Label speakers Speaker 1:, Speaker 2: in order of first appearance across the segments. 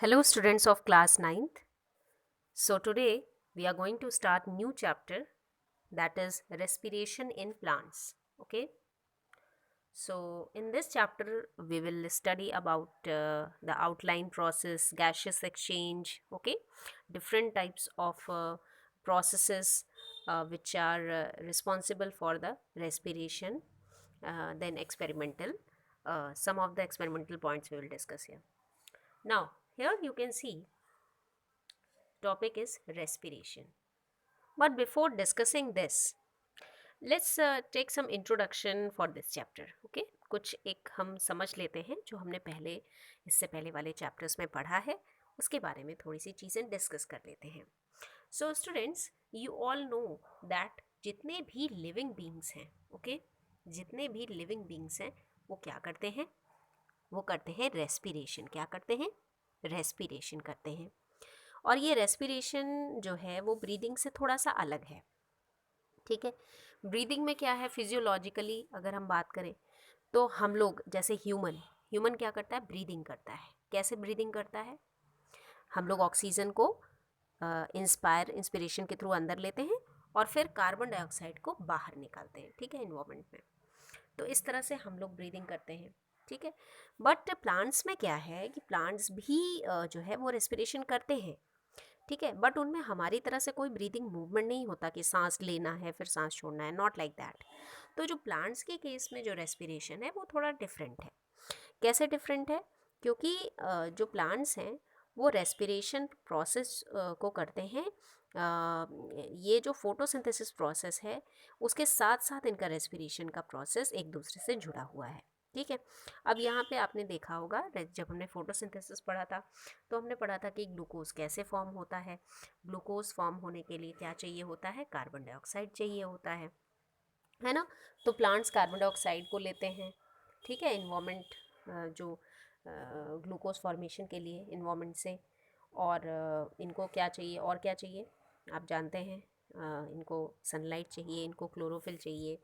Speaker 1: Hello students of class ninth. So today we are going to start new chapter, that is respiration in plants. Okay. So in this chapter we will study about the outline process, gaseous exchange, okay, different types of processes which are responsible for the respiration, then experimental. Some of the experimental points we will discuss here. Now here you can see topic is respiration. But before discussing this, let's take some introduction for this chapter. Okay, कुछ एक हम समझ लेते हैं जो हमने पहले इससे पहले वाले चैप्टर्स में पढ़ा है, उसके बारे में थोड़ी सी चीज़ें डिस्कस कर लेते हैं. So students, you all know that जितने भी लिविंग बींग्स हैं, ओके, जितने भी लिविंग बींग्स हैं वो क्या करते हैं? वो करते हैं रेस्पिरेशन. क्या करते हैं? रेस्पिरेशन करते हैं. और ये रेस्पिरेशन जो है वो ब्रीदिंग से थोड़ा सा अलग है. ठीक है. ब्रीदिंग में क्या है, फिजियोलॉजिकली अगर हम बात करें तो हम लोग जैसे ह्यूमन ह्यूमन क्या करता है? ब्रीदिंग करता है. कैसे ब्रीदिंग करता है? हम लोग ऑक्सीजन को इंस्पिरेशन के थ्रू अंदर लेते हैं और फिर कार्बन डाइऑक्साइड को बाहर निकालते हैं. ठीक है, इन्वायरमेंट में. तो इस तरह से हम लोग ब्रीदिंग करते हैं. ठीक है. बट प्लांट्स में क्या है कि प्लांट्स भी जो है वो रेस्पिरेशन करते हैं. ठीक है, बट उनमें हमारी तरह से कोई ब्रीदिंग मूवमेंट नहीं होता कि सांस लेना है फिर सांस छोड़ना है, नॉट लाइक दैट. तो जो प्लांट्स के केस में जो रेस्पिरेशन है वो थोड़ा डिफरेंट है. कैसे डिफरेंट है? क्योंकि जो प्लांट्स हैं वो रेस्पिरेशन प्रोसेस को करते हैं. ये जो फोटोसिंथेसिस प्रोसेस है उसके साथ साथ इनका रेस्पिरेशन का प्रोसेस एक दूसरे से जुड़ा हुआ है. ठीक है. अब यहाँ पे आपने देखा होगा जब हमने फोटोसिंथेसिस पढ़ा था तो हमने पढ़ा था कि ग्लूकोज कैसे फॉर्म होता है. ग्लूकोज फॉर्म होने के लिए क्या चाहिए होता है? कार्बन डाइऑक्साइड चाहिए होता है ना. तो प्लांट्स कार्बन डाइऑक्साइड को लेते हैं. ठीक है, इन्वायरमेंट जो ग्लूकोज फॉर्मेशन के लिए इन्वायरमेंट से. और इनको क्या चाहिए और क्या चाहिए आप जानते हैं. इनको सनलाइट चाहिए, इनको क्लोरोफिल चाहिए,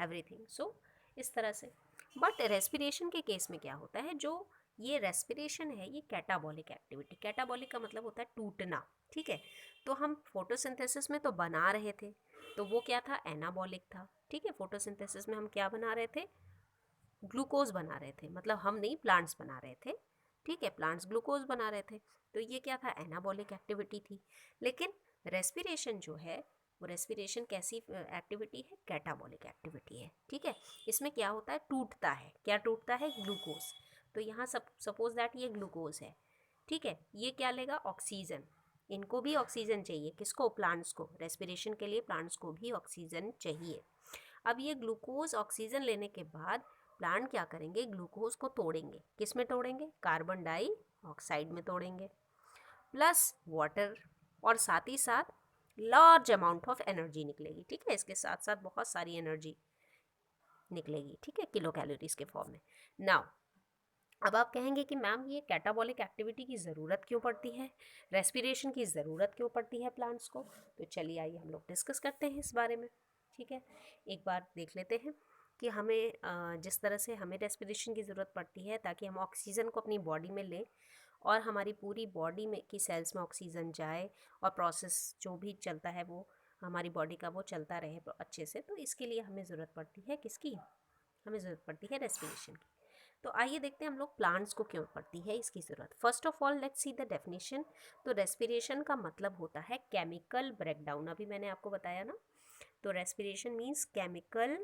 Speaker 1: एवरीथिंग. सो इस तरह से. बट रेस्पिरेशन के केस में क्या होता है, जो ये रेस्पिरेशन है ये कैटाबॉलिक एक्टिविटी. कैटाबॉलिक का मतलब होता है टूटना. ठीक है. तो हम फोटोसिंथेसिस में तो बना रहे थे, तो वो क्या था? एनाबॉलिक था. ठीक है. फोटोसिंथेसिस में हम क्या बना रहे थे? ग्लूकोज बना रहे थे. मतलब हम नहीं, प्लांट्स बना रहे थे. ठीक है, प्लांट्स ग्लूकोज बना रहे थे. तो ये क्या था? एनाबॉलिक एक्टिविटी थी. लेकिन रेस्पिरेशन जो है वो रेस्पिरेशन कैसी एक्टिविटी है? कैटाबॉलिक एक्टिविटी है. ठीक है. इसमें क्या होता है? टूटता है. क्या टूटता है? ग्लूकोज. तो यहाँ सपोज दैट ये ग्लूकोज है. ठीक है. ये क्या लेगा? ऑक्सीजन. इनको भी ऑक्सीजन चाहिए. किसको? प्लांट्स को. रेस्पिरेशन के लिए प्लांट्स को भी ऑक्सीजन चाहिए. अब ये ग्लूकोज ऑक्सीजन लेने के बाद प्लांट क्या करेंगे? ग्लूकोज को तोड़ेंगे. किस में तोड़ेंगे? कार्बन डाइऑक्साइड में तोड़ेंगे, प्लस वाटर. और साथ ही साथ लार्ज अमाउंट ऑफ एनर्जी निकलेगी. ठीक है, इसके साथ साथ बहुत सारी एनर्जी निकलेगी. ठीक है, किलो कैलोरीज के फॉर्म में. नाउ अब आप कहेंगे कि मैम ये कैटाबॉलिक एक्टिविटी की ज़रूरत क्यों पड़ती है, रेस्पिरेशन की ज़रूरत क्यों पड़ती है प्लांट्स को? तो चलिए आइए हम लोग डिस्कस करते हैं इस बारे में. ठीक है. एक बार देख लेते हैं कि हमें जिस तरह से हमें रेस्पिरेशन की ज़रूरत पड़ती है ताकि हम ऑक्सीजन को अपनी बॉडी में लें और हमारी पूरी बॉडी में की सेल्स में ऑक्सीजन जाए और प्रोसेस जो भी चलता है वो हमारी बॉडी का वो चलता रहे अच्छे से. तो इसके लिए हमें ज़रूरत पड़ती है किसकी? हमें ज़रूरत पड़ती है रेस्पिरेशन की. तो आइए देखते हैं हम लोग प्लांट्स को क्यों पड़ती है इसकी ज़रूरत. First of all let's see the definition. तो रेस्पिरेशन का मतलब होता है केमिकल ब्रेकडाउन. अभी मैंने आपको बताया ना. तो respiration means chemical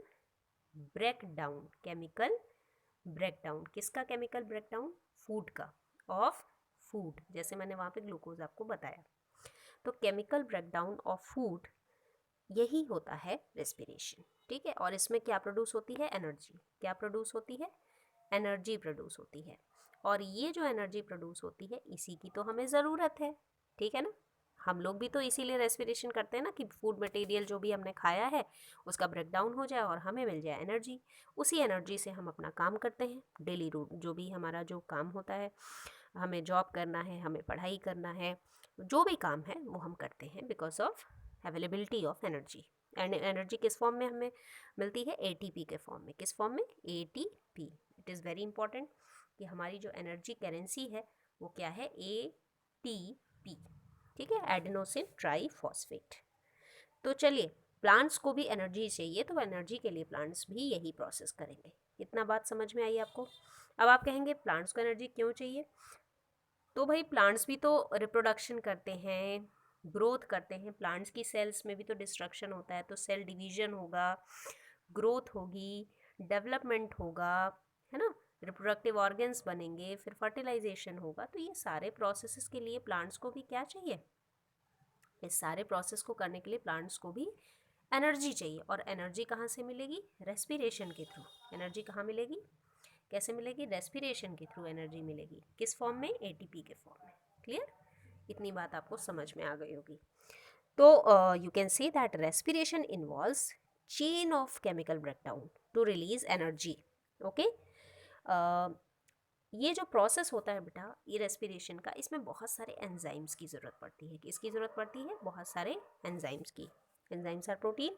Speaker 1: breakdown. Chemical breakdown. किसका केमिकल ब्रेकडाउन? फूड का. Of food. जैसे मैंने वहाँ पे ग्लूकोज आपको बताया. तो केमिकल ब्रेकडाउन ऑफ फूड यही होता है रेस्पिरेशन. ठीक है. और इसमें क्या प्रोड्यूस होती है? एनर्जी. क्या प्रोड्यूस होती है? एनर्जी प्रोड्यूस होती है. और ये जो एनर्जी प्रोड्यूस होती है इसी की तो हमें ज़रूरत है. ठीक है ना. हम लोग भी तो इसीलिए रेस्पिरेशन करते हैं ना कि फूड मटेरियल जो भी हमने खाया है उसका ब्रेकडाउन हो जाए और हमें मिल जाए एनर्जी. उसी एनर्जी से हम अपना काम करते हैं. डेली रूट जो भी हमारा जो काम होता है, हमें जॉब करना है, हमें पढ़ाई करना है, जो भी काम है वो हम करते हैं because of availability of energy. And energy किस फॉर्म में हमें मिलती है? एटीपी के फॉर्म में. किस फॉर्म में? ATP. It is very important कि हमारी जो एनर्जी करेंसी है वो क्या है, ATP, ठीक है, एडेनोसिन ट्राईफॉस्फेट। तो चलिए, प्लांट्स को भी एनर्जी चाहिए, तो एनर्जी के लिए प्लांट्स भी यही प्रोसेस करेंगे। इतना बात समझ में आई आपको? अब आप कहेंगे प्लांट्स को एनर्जी क्यों चाहिए? तो भाई प्लांट्स भी तो रिप्रोडक्शन करते हैं, ग्रोथ करते हैं, प्लांट्स की सेल्स में भी तो डिस्ट्रक्शन होता है, तो सेल डिवीजन होगा, ग्रोथ होगी, डेवलपमेंट होगा, है ना, रिप्रोडक्टिव ऑर्गन्स बनेंगे, फिर फर्टिलाइजेशन होगा। तो ये सारे प्रोसेसेस के लिए प्लांट्स को भी क्या चाहिए? इस सारे प्रोसेस को करने के लिए प्लांट्स को भी एनर्जी चाहिए। और एनर्जी कहाँ से मिलेगी? रेस्पिरेशन के थ्रू। एनर्जी कहाँ मिलेगी? कैसे मिलेगी? रेस्पिरेशन के थ्रू एनर्जी मिलेगी। किस फॉर्म में? ATP के फॉर्म में। क्लियर? इतनी बात आपको समझ में आ गई होगी। तो you can say that respiration involves chain of chemical breakdown to release energy. Okay, ये जो प्रोसेस होता है बेटा, ये रेस्पिरेशन का, इसमें बहुत सारे एंजाइम्स की ज़रूरत पड़ती है। किसकी ज़रूरत पड़ती है? बहुत सारे एंजाइम्स की। Enzymes are protein.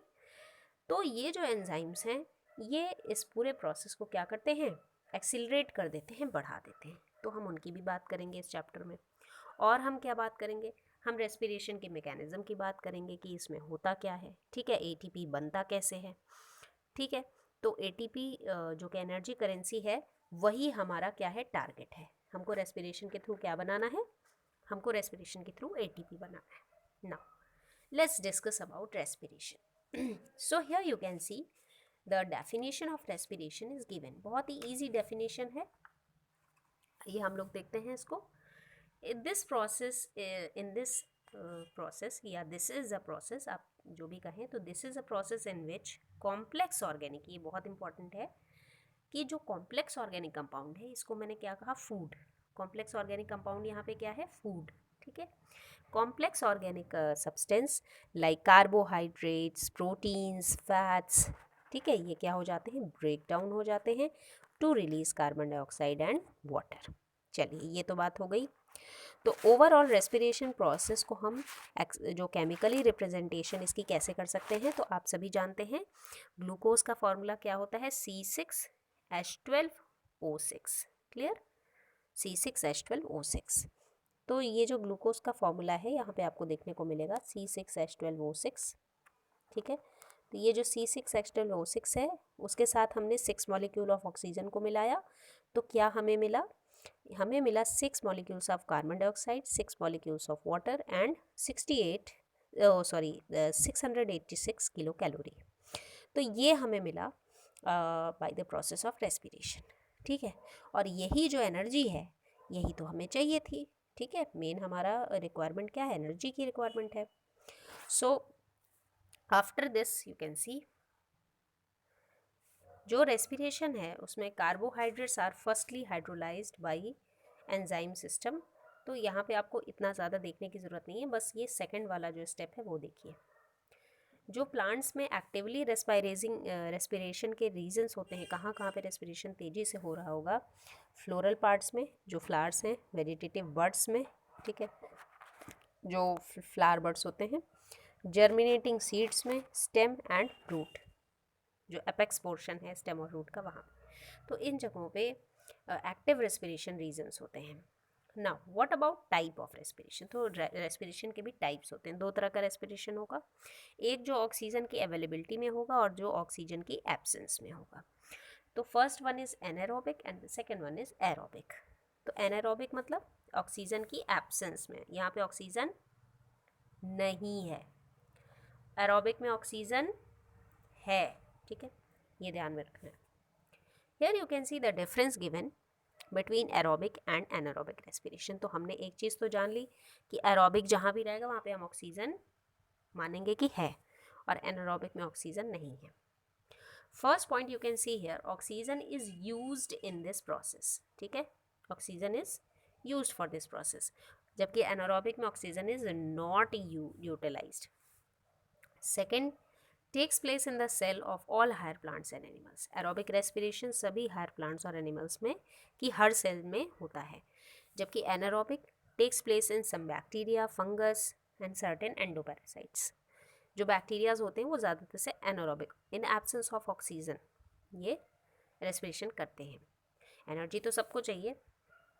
Speaker 1: तो ये जो एंजाइम्स हैं, ये इस पूरे प्रोसेस को क्या करते हैं? एक्सिलरेट कर देते हैं, बढ़ा देते हैं। तो हम उनकी भी बात करेंगे इस चैप्टर में। और हम क्या बात करेंगे? हम रेस्पिरेशन के मैकेनिज्म की बात करेंगे कि इसमें होता क्या है, ठीक है, ATP बनता कैसे है, ठीक है। तो ATP जो कि एनर्जी करेंसी है, वही हमारा क्या है? टारगेट है। हमको रेस्पिरेशन के थ्रू क्या बनाना है? हमको रेस्पिरेशन के थ्रू ATP बनाना है। Now let's discuss about respiration. So here you can see the definition of respiration is given. बहुत ही ईजी डेफिनेशन है, ये हम लोग देखते हैं इसको। This process, in this process, या दिस इज़ अ प्रोसेस, आप जो भी कहें, तो this is a process in which complex organic, ये बहुत इंपॉर्टेंट है कि जो कॉम्प्लेक्स ऑर्गेनिक कंपाउंड है, इसको मैंने क्या कहा? फूड। कॉम्प्लेक्स ऑर्गेनिक कंपाउंड यहाँ पे क्या है? फूड, ठीक है। Complex organic substance like carbohydrates, proteins, fats, ठीक है, ये क्या हो जाते हैं? ब्रेक डाउन हो जाते हैं to release carbon dioxide and water. चलिए, ये तो बात हो गई। तो ओवरऑल रेस्पिरेशन प्रोसेस को हम जो केमिकली रिप्रेजेंटेशन इसकी कैसे कर सकते हैं, तो आप सभी जानते हैं ग्लूकोज का फॉर्मूला क्या होता है? C6H12O6। क्लियर? C6H12O6। तो ये जो ग्लूकोज का फॉर्मूला है, यहाँ पे आपको देखने को मिलेगा C6H12O6, ठीक है। तो ये जो C6H12O6 है, उसके साथ हमने 6 मॉलिक्यूल ऑफ ऑक्सीजन को मिलाया, तो क्या हमें मिला? हमें मिला 6 molecules of carbon dioxide, 6 molecules of water and 686 kilo calorie. तो ये हमें मिला by the process of respiration, ठीक है। और यही जो एनर्जी है, यही तो हमें चाहिए थी, ठीक है। मेन हमारा रिक्वायरमेंट क्या है? एनर्जी की रिक्वायरमेंट है। So after this you can see, जो रेस्पिरेशन है उसमें carbohydrates are firstly hydrolysed by enzyme system. तो यहाँ पे आपको इतना ज़्यादा देखने की ज़रूरत नहीं है, बस ये सेकंड वाला जो स्टेप है वो देखिए। जो प्लांट्स में एक्टिवली रेस्पिरेशन के रीजंस होते हैं, कहाँ कहाँ पे रेस्पिरेशन तेज़ी से हो रहा होगा? फ्लोरल पार्ट्स में, जो फ्लावर्स हैं, वेजिटेटिव बर्ड्स में, ठीक है, जो फ्लावर बर्ड्स होते हैं, जर्मिनेटिंग सीड्स में, स्टेम एंड रूट, जो एपेक्स पोर्शन है स्टेम और रूट का, वहाँ। तो इन जगहों पे एक्टिव रेस्पिरेशन रीजंस होते हैं। Now what about type of respiration? तो रेस्पिरेशन के भी टाइप्स होते हैं। दो तरह का रेस्पिरेशन होगा, एक जो ऑक्सीजन की अवेलेबिलिटी में होगा और जो ऑक्सीजन की एब्सेंस में होगा। तो first one is anaerobic and the second one is aerobic. तो एनारोबिक मतलब ऑक्सीजन की एब्सेंस में, यहाँ पे ऑक्सीजन नहीं है। एरोबिक में ऑक्सीजन है, ठीक है, ये ध्यान में रखना है। Here you can see the difference given between aerobic and anaerobic respiration. तो हमने एक चीज़ तो जान ली कि एरोबिक जहाँ भी रहेगा वहाँ पे हम ऑक्सीजन मानेंगे कि है, और एनारोबिक में ऑक्सीजन नहीं है। First point you can see here, oxygen is used in this process, ठीक है, oxygen is used for this process, जबकि एनारोबिक में oxygen is not utilised. Second, takes place in the cell of all higher plants and animals. Aerobic respiration सभी higher plants और animals में की हर cell में होता है, जबकि anaerobic takes place in some bacteria, fungus and certain endoparasites. जो बैक्टीरियाज होते हैं वो ज़्यादातर से anaerobic, in absence of oxygen, ये रेस्पिरेशन करते हैं। एनर्जी तो सबको चाहिए,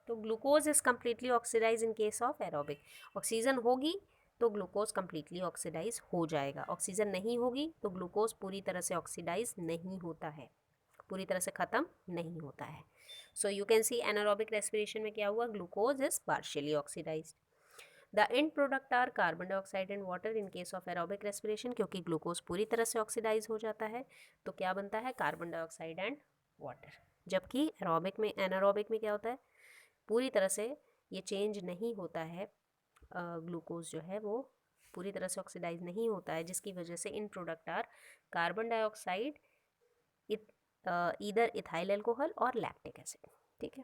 Speaker 1: तो glucose is completely oxidise in case of aerobic. Oxygen होगी तो ग्लूकोज कम्प्लीटली ऑक्सीडाइज हो जाएगा, ऑक्सीजन नहीं होगी तो ग्लूकोज पूरी तरह से ऑक्सीडाइज नहीं होता है, पूरी तरह से ख़त्म नहीं होता है। So you can see anaerobic respiration में क्या हुआ, glucose is partially oxidised. The end product are carbon dioxide and water in case of aerobic respiration, क्योंकि ग्लूकोज पूरी तरह से ऑक्सीडाइज हो जाता है तो क्या बनता है, कार्बन डाइऑक्साइड एंड वाटर। जबकि एरोबिक में, एनारोबिक में क्या होता है, पूरी तरह से ये चेंज नहीं होता है, ग्लूकोज जो है वो पूरी तरह से ऑक्सीडाइज नहीं होता है, जिसकी वजह से इन product are carbon dioxide, either ethyl alcohol और लैक्टिक एसिड। ठीक है,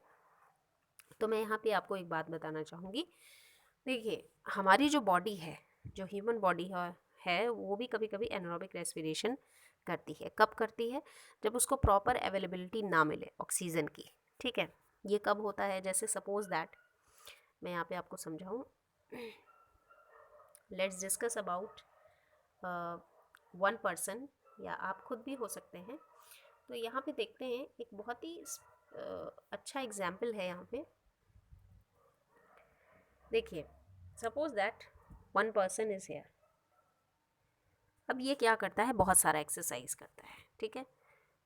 Speaker 1: तो मैं यहाँ पे आपको एक बात बताना चाहूँगी। देखिए हमारी जो बॉडी है, जो ह्यूमन बॉडी है वो भी कभी कभी एनारोबिक रेस्पिरेशन करती है। कब करती है, जब उसको प्रॉपर अवेलेबिलिटी ना मिले ऑक्सीजन की। ठीक है, ये कब होता है, जैसे सपोज दैट मैं यहाँ पे आपको समझाऊँ, let's discuss about one person, या आप खुद भी हो सकते हैं। तो यहाँ पे देखते हैं एक बहुत ही अच्छा एग्जाम्पल है यहाँ पे। देखिए suppose that one person is here. अब ये क्या करता है, बहुत सारा एक्सरसाइज करता है। ठीक है,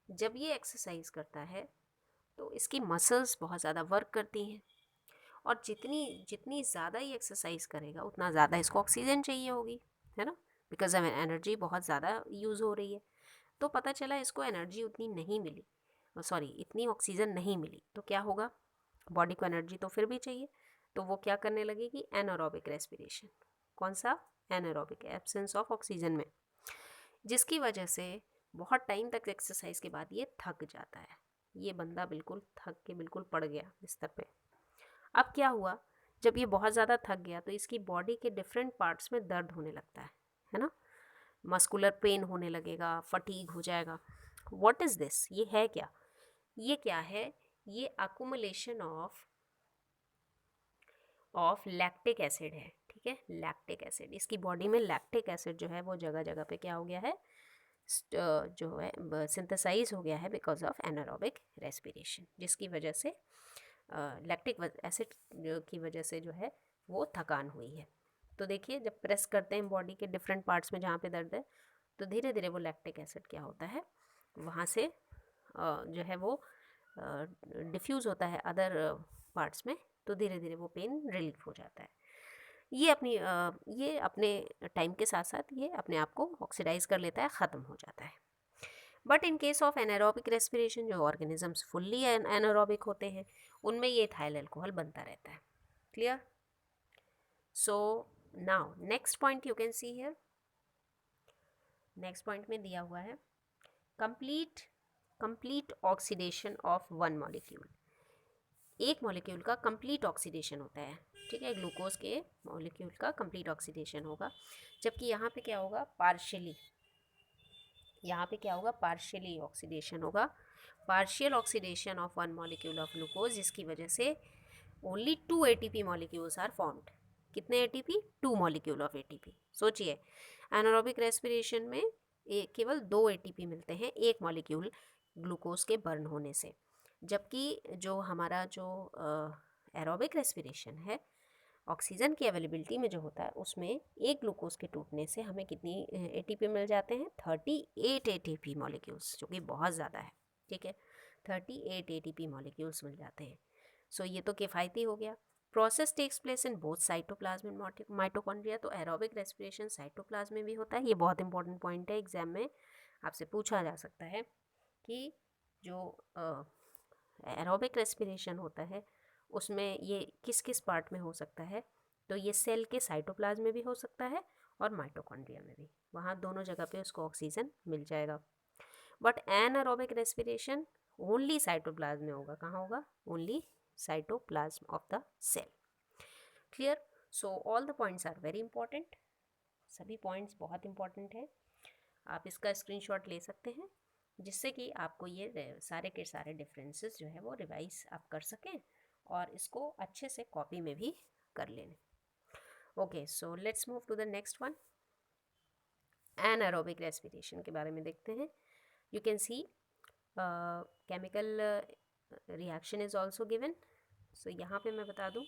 Speaker 1: जब ये एक्सरसाइज करता है तो इसकी मसल्स बहुत ज़्यादा वर्क करती हैं, और जितनी जितनी ज़्यादा ये एक्सरसाइज करेगा उतना ज़्यादा इसको ऑक्सीजन चाहिए होगी, है ना, बिकॉज एनर्जी बहुत ज़्यादा यूज़ हो रही है। तो पता चला इसको एनर्जी उतनी नहीं मिली, सॉरी इतनी ऑक्सीजन नहीं मिली, तो क्या होगा, बॉडी को एनर्जी तो फिर भी चाहिए, तो वो क्या करने लगेगी, एनारोबिक रेस्पिरेशन। कौन सा, एनारोबिक, एब्सेंस ऑफ ऑक्सीजन में, जिसकी वजह से बहुत टाइम तक एक्सरसाइज के बाद ये थक जाता है। ये बंदा बिल्कुल थक के बिल्कुल पड़ गया बिस्तर पे। अब क्या हुआ, जब ये बहुत ज़्यादा थक गया तो इसकी बॉडी के डिफरेंट पार्ट्स में दर्द होने लगता है ना, मस्कुलर पेन होने लगेगा, फटीग हो जाएगा। व्हाट इज़ दिस, ये है क्या, ये क्या है, ये अकुमुलेशन ऑफ लैक्टिक एसिड है। ठीक है, लैक्टिक एसिड, इसकी बॉडी में लैक्टिक एसिड जो है वो जगह जगह पे क्या हो गया है, जो है सिंथेसाइज हो गया है बिकॉज ऑफ एनारोबिक रेस्पिरेशन, जिसकी वजह से लैक्टिक एसिड की वजह से जो है वो थकान हुई है। तो देखिए जब प्रेस करते हैं बॉडी के डिफरेंट पार्ट्स में जहाँ पे दर्द है, तो धीरे धीरे वो लैक्टिक एसिड क्या होता है, वहाँ से जो है वो डिफ्यूज़ होता है अदर पार्ट्स में, तो धीरे धीरे वो पेन रिलीफ हो जाता है। ये अपने टाइम के साथ साथ ये अपने आप को ऑक्सीडाइज कर लेता है, ख़त्म हो जाता है। But in case of anaerobic respiration, जो ऑर्गेनिजम्स फुल्ली एनारोबिक होते हैं, उनमें ये इथाइल अल्कोहल बनता रहता है। Clear? So now next point you can see here, next point में दिया हुआ है complete oxidation of one molecule. एक मॉलिक्यूल का कंप्लीट ऑक्सीडेशन होता है। ठीक है, ग्लूकोज के मॉलिक्यूल का कंप्लीट ऑक्सीडेशन होगा, जबकि यहाँ पे क्या होगा, पार्शियली, यहाँ पे क्या होगा, पार्शियली ऑक्सीडेशन होगा, partial oxidation of one molecule of glucose, जिसकी वजह से only 2 ATP molecules are formed. कितने ATP, 2 मॉलिक्यूल ऑफ ATP। सोचिए एनारोबिक रेस्पिरेशन में केवल 2 ATP मिलते हैं एक मॉलिक्यूल ग्लूकोज के बर्न होने से, जबकि जो हमारा जो एरोबिक रेस्पिरेशन है, ऑक्सीजन की अवेलेबिलिटी में जो होता है, उसमें एक ग्लूकोज के टूटने से हमें कितनी ATP मिल जाते हैं, 38 ATP मॉलिक्यूल्स, जो कि बहुत ज़्यादा है। ठीक है, 38 ATP मॉलिक्यूल्स मिल जाते हैं। सो ये तो किफ़ायती हो गया। Process takes place in both cytoplasm and mitochondria. तो एरोबिक रेस्पिरेशन साइटोप्लाज्म में भी होता है। ये बहुत इंपॉर्टेंट पॉइंट है, एग्जाम में आपसे पूछा जा सकता है कि जो एरोबिक रेस्पिरेशन होता है उसमें ये किस किस पार्ट में हो सकता है, तो ये सेल के साइटोप्लाज्म में भी हो सकता है और माइटोकॉन्ड्रिया में भी, वहाँ दोनों जगह पे उसको ऑक्सीजन मिल जाएगा। But anaerobic respiration only cytoplasm में होगा। कहाँ होगा, only cytoplasm of the cell. Clear? So all the points are very important, सभी पॉइंट्स बहुत इंपॉर्टेंट है। आप इसका स्क्रीनशॉट ले सकते हैं, जिससे कि आपको ये सारे के सारे डिफरेंसेस जो है वो रिवाइज आप कर सकें और इसको अच्छे से कॉपी में भी कर लें। Okay, so let's move to the next one. Anaerobic respiration के बारे में देखते हैं। You can see chemical reaction is also given. So यहाँ पे मैं बता दूँ,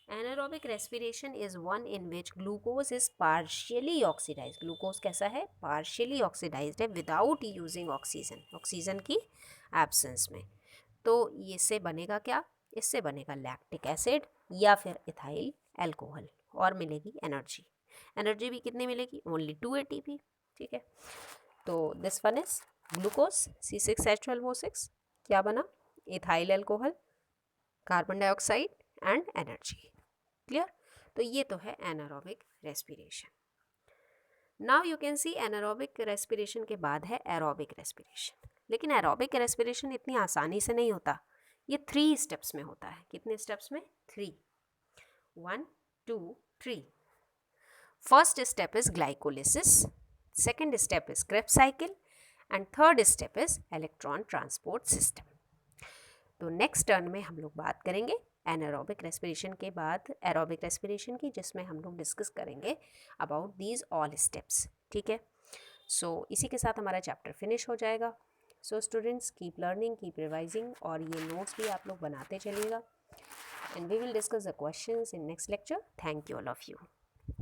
Speaker 1: anaerobic respiration is one in which glucose is partially oxidize. Glucose कैसा है? पार्शियली ऑक्सीडाइज्ड है विदाउट यूजिंग ऑक्सीजन, ऑक्सीजन की एब्सेंस में। तो इससे बनेगा क्या? इससे बनेगा लैक्टिक एसिड या फिर इथाइल एल्कोहल, और मिलेगी एनर्जी। एनर्जी भी कितनी मिलेगी? Only 2 ATP। ठीक है, तो this one is glucose C6H12O6, क्या बना? Ethyl alcohol, carbon dioxide and energy. Clear? तो ये तो है anaerobic respiration. Now you can see anaerobic respiration के बाद है एरोबिक रेस्पिरेशन। लेकिन एरोबिक रेस्पिरेशन इतनी आसानी से नहीं होता, ये 3 स्टेप्स में होता है। कितने स्टेप्स में? 3, 1 2 3। First step is glycolysis, second step is Krebs cycle and third step is electron transport system. तो नेक्स्ट टर्न में हम लोग बात करेंगे एनारोबिक रेस्पिरेशन के बाद एरोबिक रेस्पिरेशन की, जिसमें हम लोग डिस्कस करेंगे अबाउट दीज ऑल स्टेप्स। ठीक है, सो इसी के साथ हमारा चैप्टर फिनिश हो जाएगा। So students, keep learning, keep revising, और ये नोट्स भी आप लोग बनाते चलिएगा, and we will discuss the questions in next lecture. Thank you all of you.